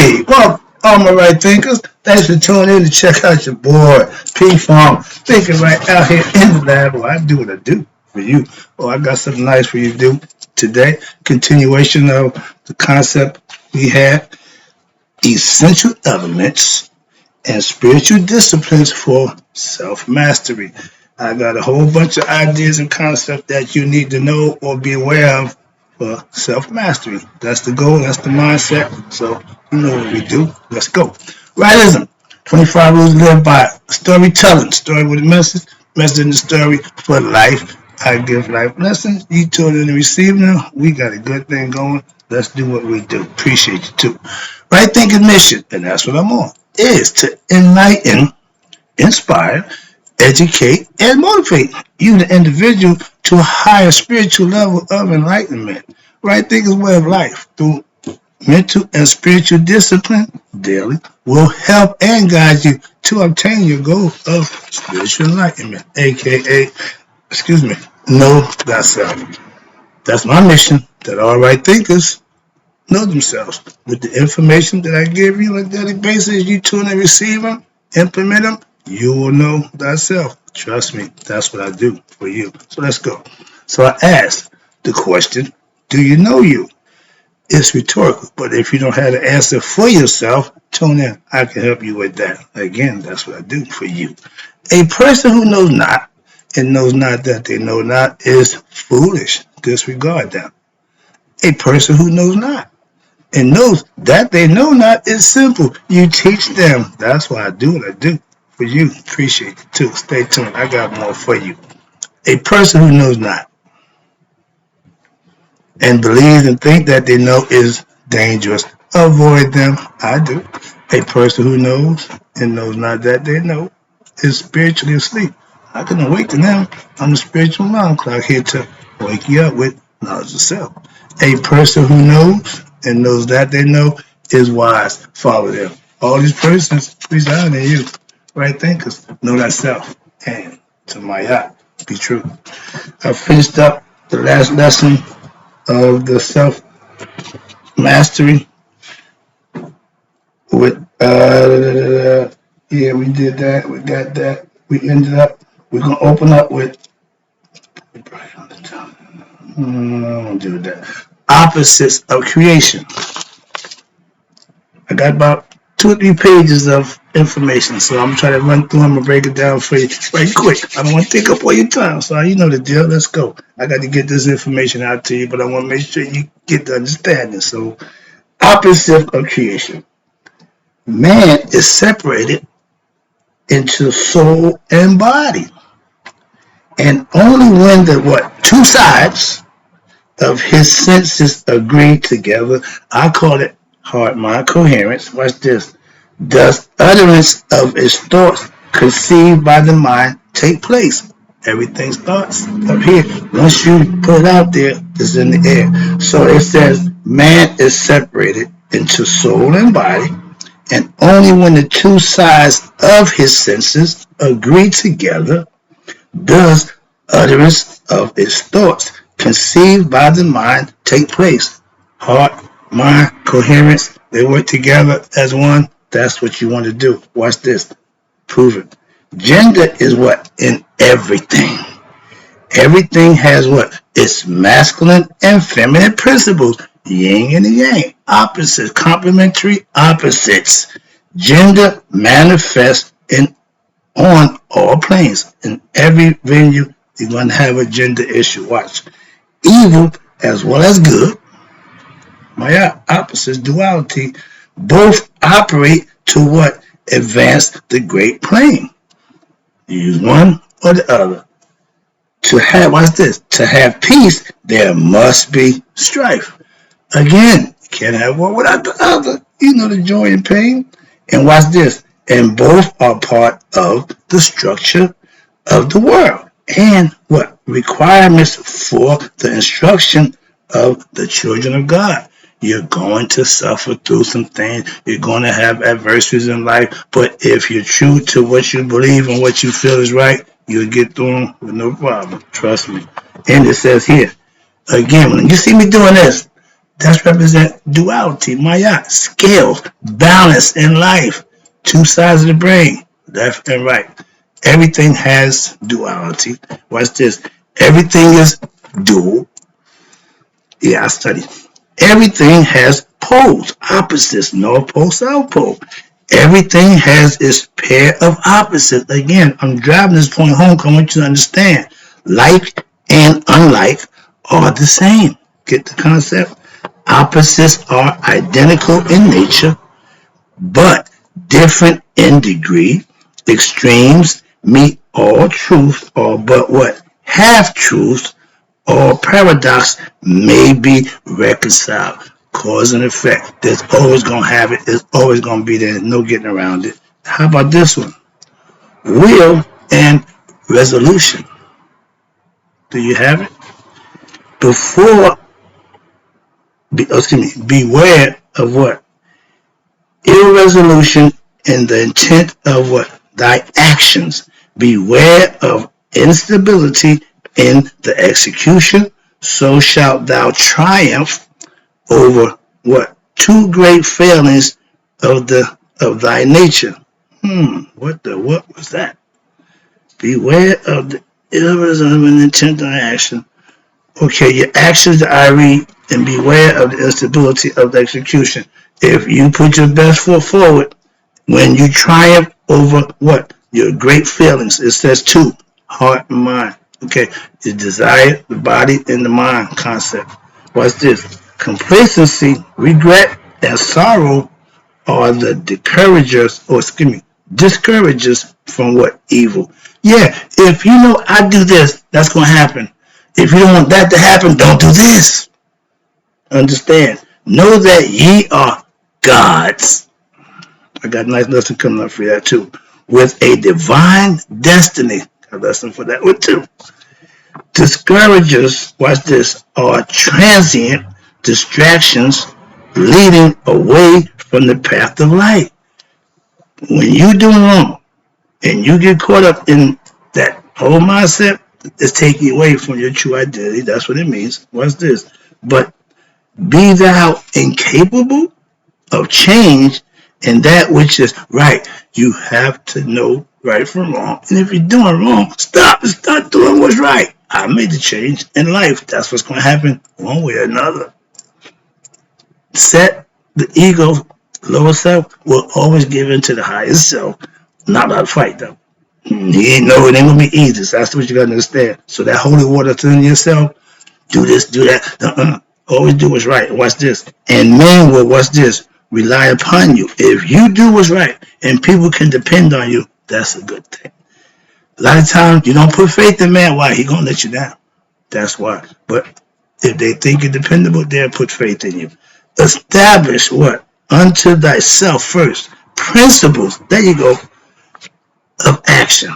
Hey, well, all my right thinkers, thanks for tuning in to check out your boy, P-Funk, thinking right out here in the lab. Well, I do what I do for you. Oh, I got something nice for you to do today. Continuation of the concept we had, essential elements and spiritual disciplines for self-mastery. I got a whole bunch of ideas and concepts that you need to know or be aware of for self-mastery. That's the goal. That's the mindset. So you know what we do. Let's go. Rightism. 25 rules to live by. Storytelling. Story with a message. Message in the story for life. I give life lessons. You tune in and receive them. We got a good thing going. Let's do what we do. Appreciate you too. Right thinking mission, and that's what I'm on, is to enlighten, inspire, educate, and motivate you, the individual, to a higher spiritual level of enlightenment. Right thinking way of life through mental and spiritual discipline daily will help and guide you to obtain your goal of spiritual enlightenment, aka, know thyself. That's my mission, that all right thinkers know themselves. With the information that I give you on a daily basis, you tune and receive them, implement them, you will know thyself. Trust me, that's what I do for you. So let's go. So I asked the question, do you know you? It's rhetorical, but if you don't have the answer for yourself, tune in. I can help you with that. Again, that's what I do for you. A person who knows not and knows not that they know not is foolish. Disregard them. A person who knows not and knows that they know not is simple. You teach them. That's why I do what I do for you. Appreciate it too. Stay tuned. I got more for you. A person who knows not and believes and think that they know is dangerous. Avoid them. I do. A person who knows and knows not that they know is spiritually asleep. I can awaken them. I'm the spiritual alarm clock here to wake you up with knowledge of self. A person who knows and knows that they know is wise. Follow them. All these persons reside in you. Right thinkers. Know thyself. And to my yacht, be true. I finished up the last lesson of the self mastery with yeah, we did that, we got that, we ended up, we're gonna open up with do that. Opposites of creation. I got about 2 or 3 pages of information, so I'm trying to run through them and break it down for you right quick. I don't want to take up all your time, so you know the deal. Let's go. I got to get this information out to you, but I want to make sure you get the understanding. So, opposite of creation. Man is separated into soul and body. And only when the two sides of his senses agree together, I call it heart-mind coherence. Watch this. Does utterance of its thoughts conceived by the mind take place? Everything starts up here. Once you put it out there, it's in the air. So it says man is separated into soul and body, and only when the two sides of his senses agree together does utterance of its thoughts conceived by the mind take place. Heart, mind, coherence, they work together as one. That's what you want to do. Watch this. Prove it. Gender is what? In everything. Everything has what? Its masculine and feminine principles. Yin and yang. Opposites. Complementary opposites. Gender manifests on all planes. In every venue, you're going to have a gender issue. Watch. Evil as well as good. My opposites, duality, both operate to what? Advance the great plane. Use one or the other. To have, watch this, to have peace, there must be strife. Again, you can't have one without the other. You know the joy and pain. And watch this, and both are part of the structure of the world. And what? Requirements for the instruction of the children of God. You're going to suffer through some things. You're going to have adversities in life. But if you're true to what you believe and what you feel is right, you'll get through them with no problem. Trust me. And it says here, again, when you see me doing this, That's represent duality, maya, scales, balance in life, two sides of the brain, left and right. Everything has duality. Watch this. Everything is dual. Yeah, I study. Everything has poles, opposites, north pole, south pole. Everything has its pair of opposites. Again, I'm driving this point home because I want you to understand. Like and unlike are the same. Get the concept? Opposites are identical in nature, but different in degree. Extremes meet all truths, or but what? Half truths or paradox may be reconciled. Cause and effect. There's always gonna have it. There's always gonna be there. No getting around it. How about this one? Will and resolution. Do you have it? Before, beware of what? Irresolution in the intent of what? Thy actions. Beware of instability in the execution. So shalt thou triumph over what? Two great failings of thy nature. What was that? Beware of the irresolution in the intent of thy action. Okay, your actions that I read, and beware of the instability of the execution. If you put your best foot forward, when you triumph over what? Your great feelings. It says two, heart and mind. Okay, the desire, the body, and the mind concept. What's this? Complacency, regret, and sorrow are the discouragers from what? Evil. Yeah, if you know I do this, that's going to happen. If you don't want that to happen, don't do this. Understand. Know that ye are gods. I got a nice lesson coming up for that too. With a divine destiny. A lesson for that one too. Discouragers, watch this, are transient distractions leading away from the path of light. When you're doing wrong and you get caught up in that whole mindset, it's taking you away from your true identity. That's what it means. Watch this. But be thou incapable of change in that which is right. You have to know right from wrong. And if you're doing wrong, stop and start doing what's right. I made the change in life. That's what's going to happen one way or another. Set the ego, lower self, will always give in to the higher self. Not a fight, though. He ain't know it ain't going to be easy. So that's what you got to understand. So that holy water within yourself, do this, do that. Always do what's right. Watch this. And men will, watch this, rely upon you. If you do what's right and people can depend on you, that's a good thing. A lot of times you don't put faith in man. Why? He gonna let you down. That's why. But if they think you're dependable, they'll put faith in you. Establish what? Unto thyself first. Principles. There you go. Of action.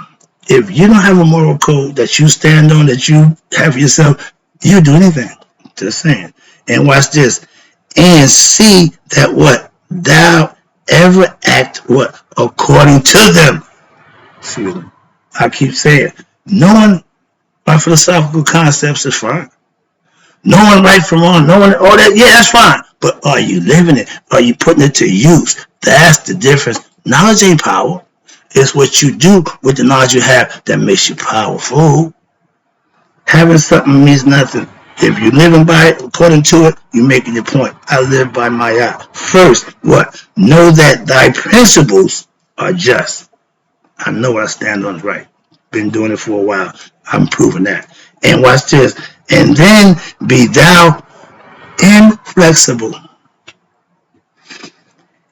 If you don't have a moral code that you stand on, that you have yourself, you do anything. Just saying. And watch this. And see that what? Thou ever act what? According to them. Excuse me. I keep saying, knowing my philosophical concepts is fine. Knowing right from wrong, knowing all that, yeah, that's fine. But are you living it? Are you putting it to use? That's the difference. Knowledge ain't power. It's what you do with the knowledge you have that makes you powerful. Having something means nothing. If you're living by it, according to it, you're making your point. I live by my eye. First, what? Know that thy principles are just. I know I stand on it right. Been doing it for a while. I'm proving that. And watch this. And then be thou inflexible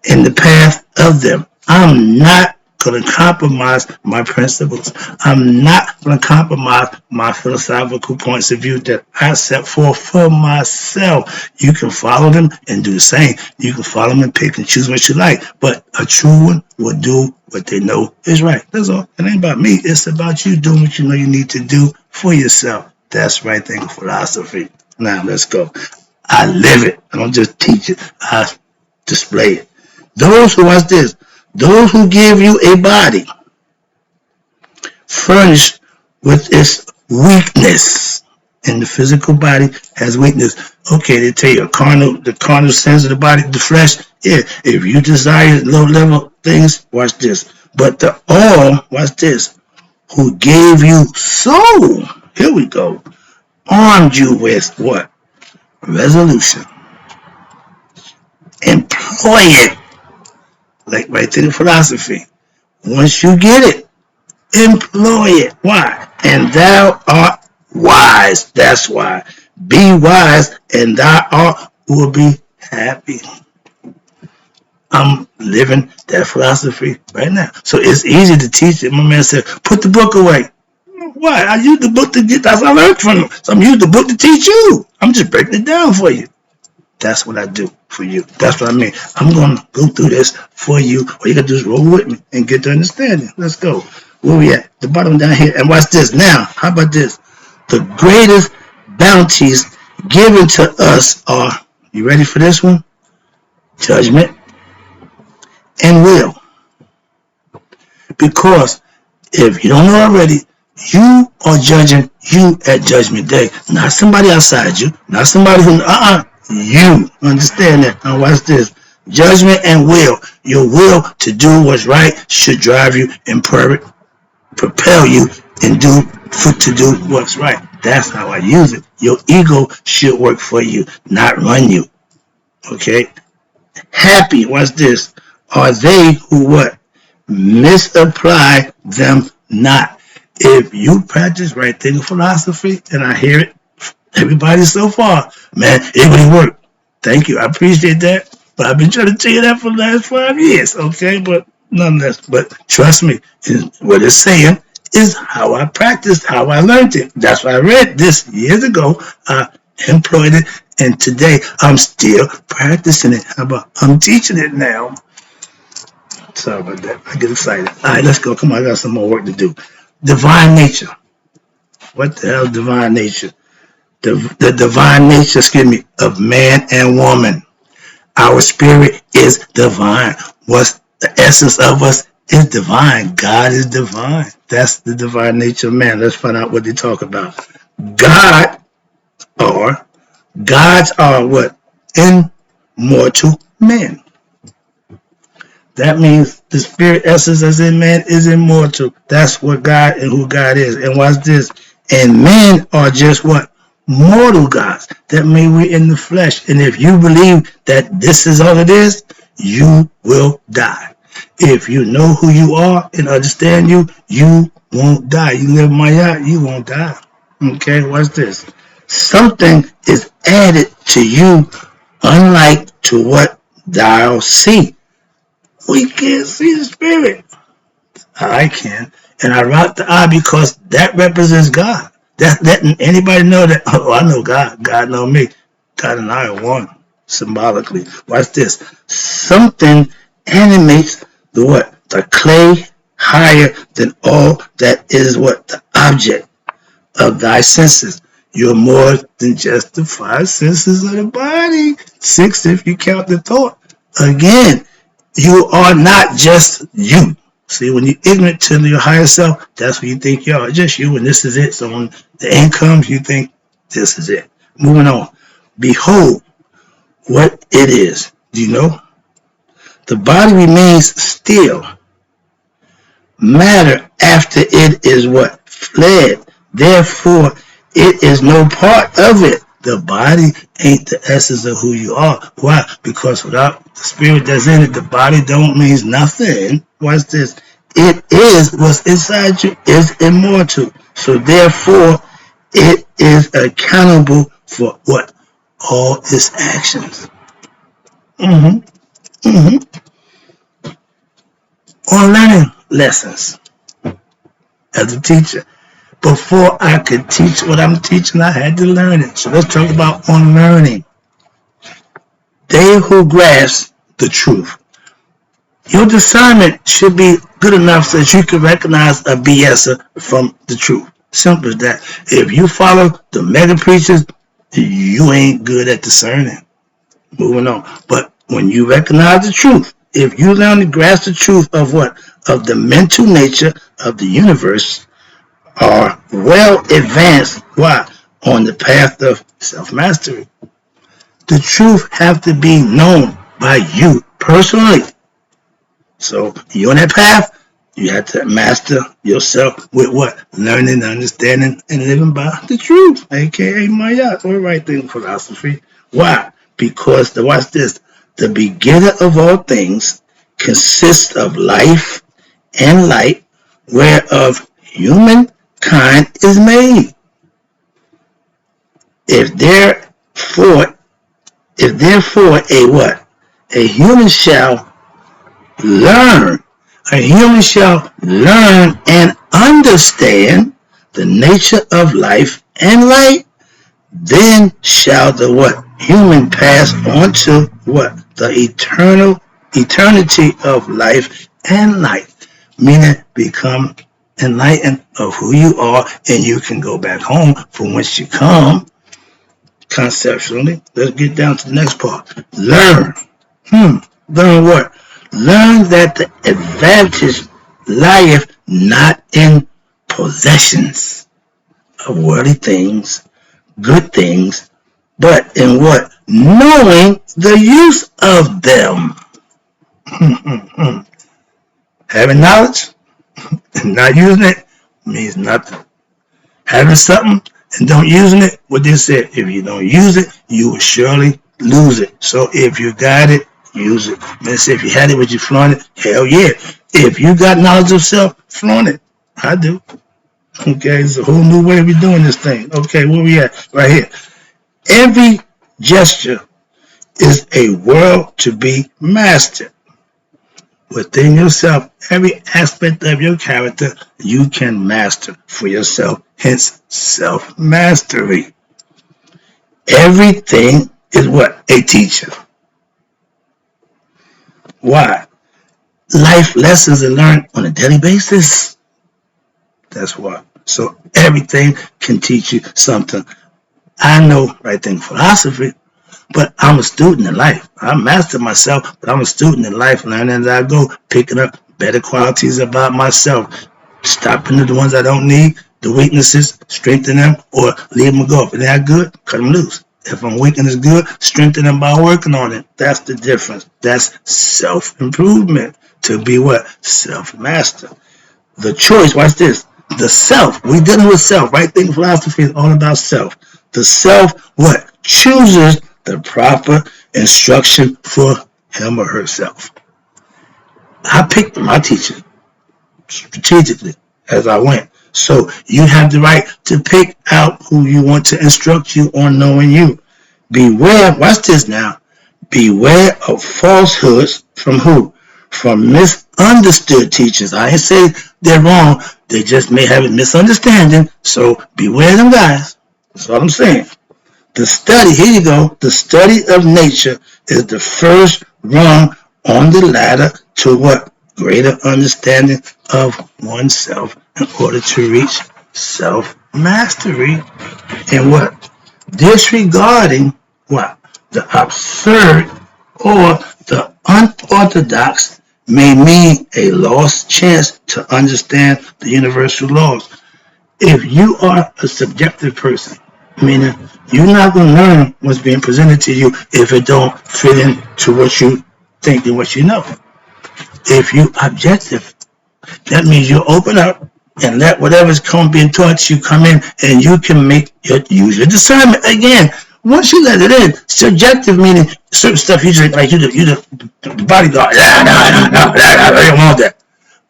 in the path of them. I'm not going to compromise my principles. I'm not going to compromise my philosophical points of view that I set forth for myself. You can follow them and do the same. You can follow them and pick and choose what you like. But a true one will do what they know is right. That's all. It ain't about me. It's about you doing what you know you need to do for yourself. That's right thing philosophy. Now let's go. I live it. I don't just teach it. I display it. Those who watch this, those who give you a body furnished with its weakness and the physical body has weakness. Okay, they tell you the carnal sins of the body, the flesh. Yeah, if you desire low level things, watch this. But the all, watch this, who gave you soul, here we go, armed you with what? Resolution. Employ it. Like right to the philosophy. Once you get it, employ it. Why? And thou art wise. That's why. Be wise, and thou art will be happy. I'm living that philosophy right now. So it's easy to teach it. My man said, put the book away. Why? I use the book to get, that's what I learned from him. So I'm using the book to teach you. I'm just breaking it down for you. That's what I do for you. That's what I mean. I'm going to go through this for you. All you got to do is roll with me and get the understanding. Let's go. Where we at? The bottom down here. And watch this. Now, how about this? The greatest bounties given to us are, you ready for this one? Judgment and will. Because if you don't know already, you are judging you at Judgment Day. Not somebody outside you. Not somebody who, you. Understand that. Now watch this. Judgment and will. Your will to do what's right should drive you and propel you and to do what's right. That's how I use it. Your ego should work for you, not run you. Okay? Happy, watch this, are they who what? Misapply them not. If you practice right thinking philosophy, and I hear it, everybody so far, man, it really worked. Thank you. I appreciate that. But I've been trying to tell you that for the last 5 years, okay? But nonetheless, but trust me, what it's saying is how I practiced, how I learned it. That's why I read this years ago. I employed it, and today I'm still practicing it. How about I'm teaching it now? Sorry about that. I get excited. All right, let's go. Come on, I got some more work to do. Divine nature. What the hell is divine nature? The divine nature, of man and woman. Our spirit is divine. What's the essence of us is divine. God is divine. That's the divine nature of man. Let's find out what they talk about. Gods are what? Immortal men. That means the spirit essence that's in man is immortal. That's what God and who God is. And watch this. And men are just what? Mortal gods. That means we're in the flesh. And if you believe that this is all it is, you will die. If you know who you are and understand you won't die. You live Maya, you won't die. Okay, watch this. Something is added to you unlike to what thou see. We can't see the spirit. I can. And I rock the eye because that represents God. That letting anybody know that, oh, I know God. God know me. God and I are one, symbolically. Watch this. Something animates the what? The clay higher than all that is what? The object of thy senses. You're more than just the 5 senses of the body. 6 if you count the thought. Again, you are not just you. See, when you're ignorant to your higher self, that's what you think you are. Just you, and this is it. So when the end comes, you think this is it. Moving on. Behold what it is. Do you know? The body remains still. Matter after it is what? Fled. Therefore, it is no part of it. The body ain't the essence of who you are. Why? Because without the spirit that's in it, the body don't means nothing. Watch this. It is what's inside you is immortal. So therefore, it is accountable for what? All its actions. On learning lessons as a teacher. Before I could teach what I'm teaching, I had to learn it. So let's talk about on learning. They who grasp the truth. Your discernment should be good enough so that you can recognize a BSer from the truth. Simple as that. If you follow the mega preachers, you ain't good at discerning. Moving on. But when you recognize the truth, if you learn to grasp the truth of what? Of the mental nature of the universe, are well advanced. Why? on the path of self-mastery. The truth have to be known by you personally. So you're on that path, you have to master yourself with what? Learning, understanding, and living by the truth, aka Maya, or right thing philosophy. Why? Because watch this. The beginner of all things consists of life and light, whereof humankind is made. If therefore a what? A human shall learn. A human shall learn and understand the nature of life and light. Then shall the what? Human pass on to what? The eternity of life and light. Meaning become enlightened of who you are, and you can go back home from whence you come. Conceptually, let's get down to the next part. Learn. Learn what? Learn that the advantage lieth not in possessions of worldly things, good things, but in what? Knowing the use of them. Having knowledge and not using it means nothing. Having something and don't using it, what they said, if you don't use it, you will surely lose it. So if you got it, use it. They say if you had it, would you flaunt it? Hell yeah. If you got knowledge of self, flaunt it. I do. Okay, it's a whole new way of doing this thing. Okay, where we at? Right here. Every gesture is a world to be mastered. Within yourself, every aspect of your character, you can master for yourself. Hence, self-mastery. Everything is what? A teacher. Why? Life lessons are learned on a daily basis. That's why. So everything can teach you something. I know right thing philosophy, but I'm a student in life. I master myself, but I'm a student in life, learning as I go, picking up better qualities about myself, stopping the ones I don't need, the weaknesses, strengthen them, or leave them go. If they're not good, cut them loose. If I'm weak and it's good, strengthen them by working on it. That's the difference. That's self-improvement. To be what? Self-master. The choice, watch this. The self, we dealing with self. Right thing philosophy is all about self. The self, what? Chooses the proper instruction for him or herself. I picked my teacher strategically as I went. So you have the right to pick out who you want to instruct you on knowing you. Beware, watch this now. Beware of falsehoods from who? From misunderstood teachers. I ain't say they're wrong. They just may have a misunderstanding. So beware them guys. That's all I'm saying. The study, here you go, the study of nature is the first rung on the ladder to what? Greater understanding of oneself in order to reach self-mastery. And what? Disregarding what? The absurd or the unorthodox may mean a lost chance to understand the universal laws. If you are a subjective person, meaning you're not going to learn what's being presented to you if it don't fit into what you think and what you know. If you objective, that means you open up and let whatever's being taught to you come in, and you can use your discernment. Again, once you let it in, subjective meaning certain stuff you just like you the bodyguard. I don't want that.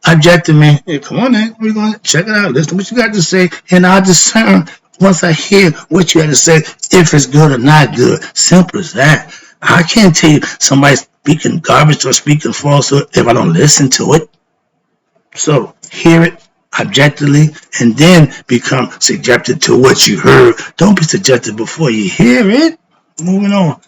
Objective means, hey, come on in, we're gonna check it out, listen to what you got to say, and I'll discern once I hear what you had to say if it's good or not good. Simple as that. I can't tell you somebody's speaking garbage or speaking falsehood if I don't listen to it. So hear it objectively and then become subjected to what you heard. Don't be subjected before you hear it. Moving on.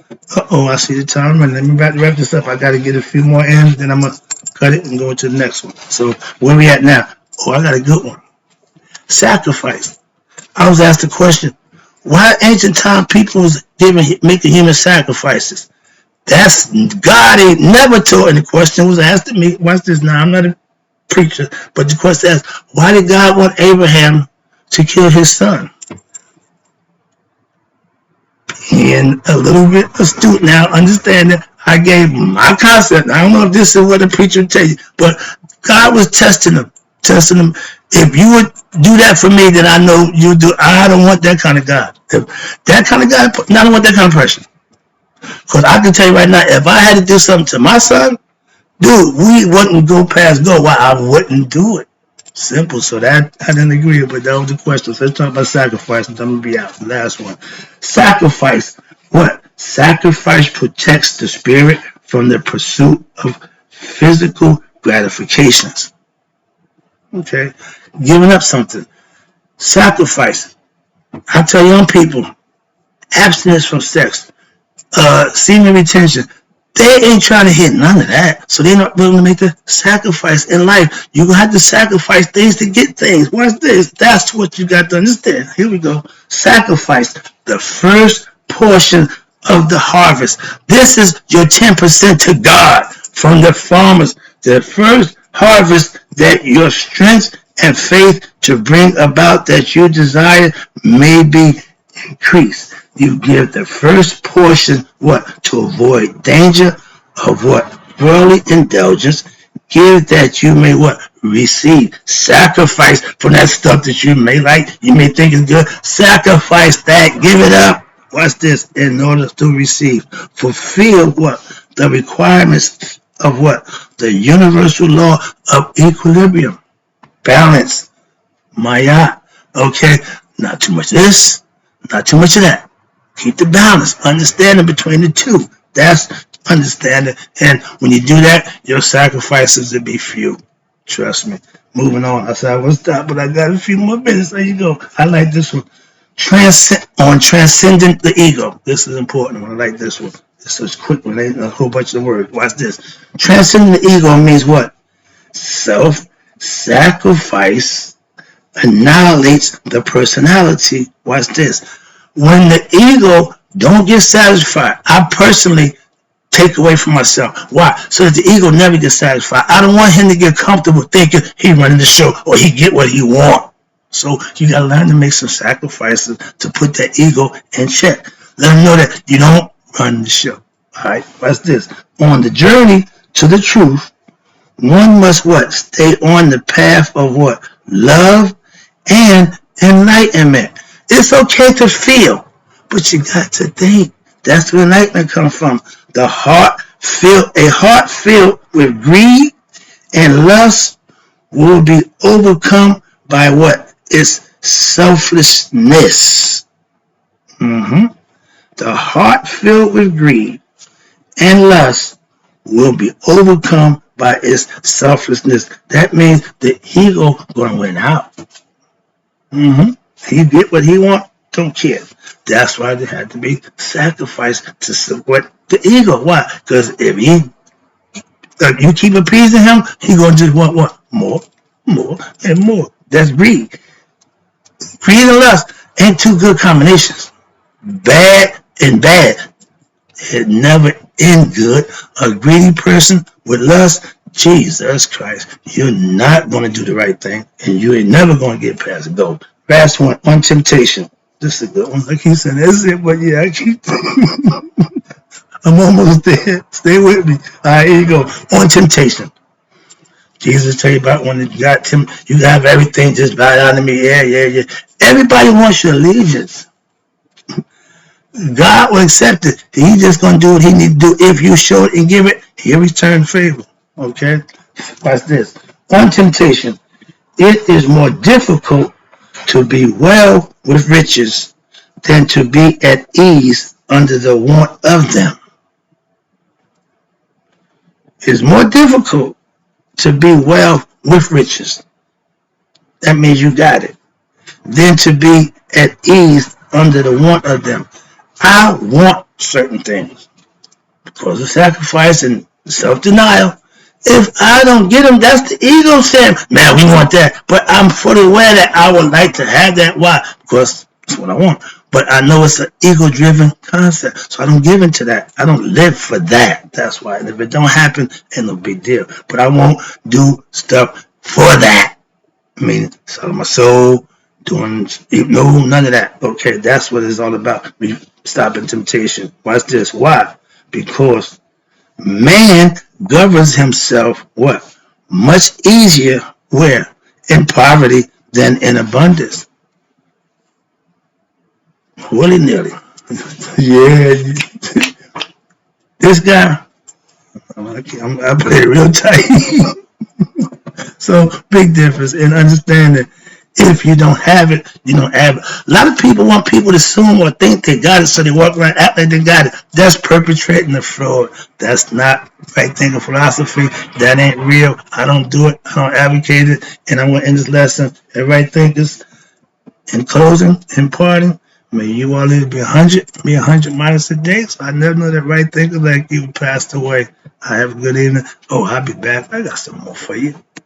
I see the time running. Let me wrap this up. I got to get a few more in, then I'm going to cut it and go into the next one. So where we at now? I got a good one. Sacrifice. I was asked the question, why ancient time people was making human sacrifices? That's God ain't never taught. And the question was asked to me. Watch this now. I'm not a preacher, but the question asked, why did God want Abraham to kill his son? and a little bit astute now, understand that I gave my concept. I don't know if this is what the preacher would tell you, but God was testing them, testing them. If you would do that for me, then I know you do. I don't want that kind of God. If that kind of God, I don't want that kind of person. Because I can tell you right now, if I had to do something to my son, dude, we wouldn't go past go. Why? I wouldn't do it. Simple. So that I didn't agree, but that was the question. So let's talk about sacrifice. I'm gonna be out. The last one. Sacrifice. What? Sacrifice protects the spirit from the pursuit of physical gratifications. Okay. Giving up something. Sacrifice. I tell young people, abstinence from sex, semen retention. They ain't trying to hit none of that. So they're not willing to make the sacrifice in life. You're going to have to sacrifice things to get things. Watch this. That's what you got to understand. Here we go. Sacrifice the first portion of the harvest. This is your 10% to God from the farmers. The first harvest that your strength and faith to bring about that you desire may be increased. You give the first portion, what? To avoid danger of what? Worldly indulgence. Give that you may what? Receive. Sacrifice from that stuff that you may like, you may think is good. Sacrifice that. Give it up. Watch this. In order to receive. Fulfill what? The requirements of what? The universal law of equilibrium. Balance. Maya. Okay? Not too much of this. Not too much of that. Keep the balance, understanding between the two. That's understanding. And when you do that, your sacrifices will be few. Trust me. Moving on. I said I was stop, but I got a few more minutes. There you go. I like this one. Transcendent the ego. This is important. I like this one. This is a quick one. Ain't a whole bunch of words. Watch this. Transcendent the ego means what? Self-sacrifice annihilates the personality. Watch this. When the ego don't get satisfied, I personally take away from myself. Why? So that the ego never gets satisfied. I don't want him to get comfortable thinking he running the show or he get what he want. So you got to learn to make some sacrifices to put that ego in check. Let him know that you don't run the show. All right, watch this. On the journey to the truth, one must what? Stay on the path of what? Love and enlightenment. It's okay to feel, but you got to think. That's where enlightenment comes from. A heart filled with greed and lust will be overcome by what? It's selflessness. The heart filled with greed and lust will be overcome by its selflessness. That means the ego going to win out. He get what he want, don't care. That's why there had to be sacrifice to support the ego. Why? Because if you keep appeasing him, he gonna just want what? More, and more. That's greed. Greed and lust ain't two good combinations. Bad and bad. It never end good. A greedy person with lust, Jesus Christ, you're not gonna do the right thing, and you ain't never gonna get past the goal. Last one, on temptation. This is a good one. I keep saying that's it, but yeah, I'm almost there. Stay with me. All right, here you go. On temptation. Jesus tell you about when you got you have everything, just bow down to me. Yeah. Everybody wants your allegiance. God will accept it. He's just going to do what he needs to do. If you show it and give it, he'll return favor. Okay? Watch this. On temptation, it is more difficult to be well with riches than to be at ease under the want of them. It's more difficult to be well with riches. That means you got it. Than to be at ease under the want of them. I want certain things because of sacrifice and self-denial. If I don't get them, that's the ego saying, man, we want that. But I'm fully aware that I would like to have that. Why? Because that's what I want. But I know it's an ego-driven concept. So I don't give into that. I don't live for that. That's why. And if it don't happen, ain't no big deal. But I won't do stuff for that. I mean, selling my soul, doing, none of that. Okay, that's what it's all about. stopping temptation. Watch this. Why? Because man governs himself what? Much easier where? In poverty than in abundance. Willy-nilly. Yeah. This guy, I play it real tight. So big difference in understanding. If you don't have it, you don't have it. A lot of people want people to assume or think they got it, so they walk around act like they got it. That's perpetrating the fraud. That's not right thinking philosophy. That ain't real. I don't do it. I don't advocate it. And I'm going to end this lesson. And right thinkers, in closing, in parting, may you all live to be 100, be 100 minus a day. So I never know that right thinker like you passed away. I have a good evening. Oh, I'll be back. I got some more for you.